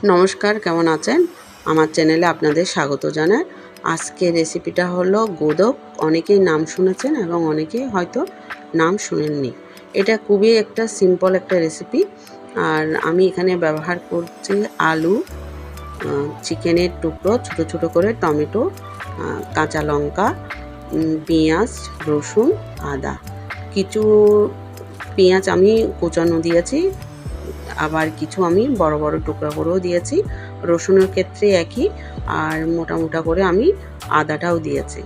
নমস্কার, কেমন আছেন? আমার চ্যানেলে আপনাদের স্বাগত জানাই। আজকের রেসিপিটা হলো গোদক। অনেকেই নাম শুনেছেন এবং অনেকেই হয়তো নাম শুনেননি। এটা খুবই একটা সিম্পল একটা রেসিপি। আর আমি এখানে ব্যবহার করছি আলু, চিকেনের টুকরো ছোটো ছোটো করে, টমেটো, কাঁচা লঙ্কা, পেঁয়াজ, রসুন, আদা। কিছু পেঁয়াজ আমি কুচানো দিয়েছি, আবার কিছু আমি বড় বড় টুকরা করেও দিয়েছি। রসুনের ক্ষেত্রে একই, আর মোটা মোটা করে আমি আদাটাও দিয়েছি।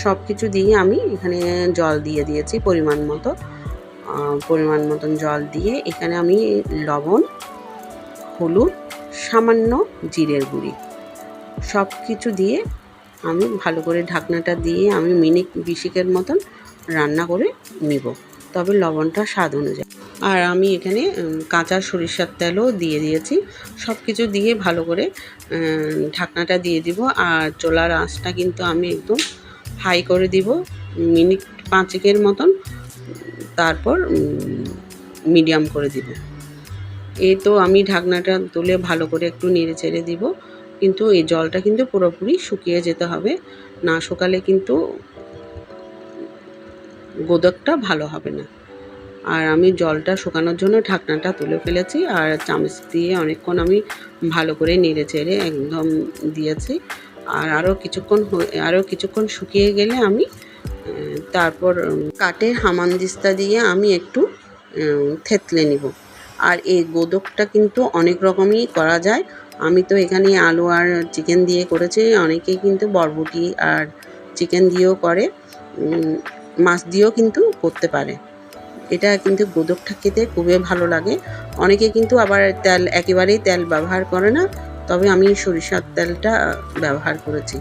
সব কিছু দিয়ে আমি এখানে জল দিয়ে দিয়েছি পরিমাণ মতন জল দিয়ে এখানে আমি লবণ, হলুদ, সামান্য জিরের গুঁড়ি সব কিছু দিয়ে আমি ভালো করে ঢাকনাটা দিয়ে আমি মিনিট 20 মতন রান্না করে নিব, তবে লবণটা স্বাদ অনুযায়ী। আর আমি এখানে কাঁচা সরিষার তেলও দিয়ে দিয়েছি। সব কিছু দিয়ে ভালো করে ঢাকনাটা দিয়ে দিব। আর চুলার আঁচটা কিন্তু আমি একদম হাই করে দিব মিনিট 5 মতন, তারপর মিডিয়াম করে দিব। এই তো আমি ঢাকনাটা তুলে ভালো করে একটু নেড়ে চেড়ে দিব, কিন্তু এই জলটা কিন্তু পুরোপুরি শুকিয়ে যেতে হবে, না শুকালে কিন্তু গোদকটা ভালো হবে না। আর আমি জলটা শুকানোর জন্য ঢাকনাটা তুলে ফেলেছি, আর চামচ দিয়ে অনেকক্ষণ আমি ভালো করে নেড়ে চেড়ে একদম দিয়েছি। আর আরও কিছুক্ষণ শুকিয়ে গেলে আমি তারপর কাঠের হামানদিস্তা দিয়ে আমি একটু থেতলে নিব। আর এই গোদকটা কিন্তু অনেক রকমই করা যায়। আমি তো এখানে আলু আর চিকেন দিয়ে করেছি, অনেকেই কিন্তু বরবটি আর চিকেন দিয়েও করে, মাছ দিয়েও কিন্তু করতে পারে। এটা কিন্তু গোদকটা খেতে খুবই ভালো লাগে। অনেকে কিন্তু আবার একেবারেই তেল ব্যবহার করে না, তবে আমি সরিষার তেলটা ব্যবহার করেছি।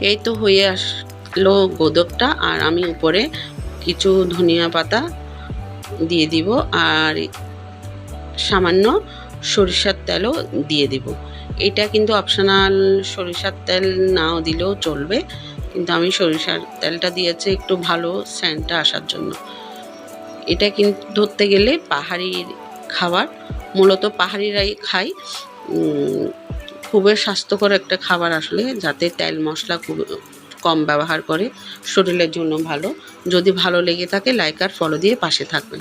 এই তো হয়ে আসলো গোদকটা, আর আমি উপরে কিছু ধনিয়া পাতা দিয়ে দিব, আর সামান্য সরিষার তেলও দিয়ে দিব। এটা কিন্তু অপশনাল, সরিষার তেল নাও দিলেও চলবে, কিন্তু আমি সরিষার তেলটা দিয়েছি একটু ভালো সেন্টটা আসার জন্য। এটা কিন্তু ধরতে গেলে পাহাড়ি খাবার, মূলত পাহাড়িরাই খায়। খুবই স্বাস্থ্যকর একটা খাবার আসলে, যাতে তেল মশলা খুব কম ব্যবহার করে, শরীরের জন্য ভালো। যদি ভালো লেগে থাকে লাইক আর ফলো দিয়ে পাশে থাকবেন।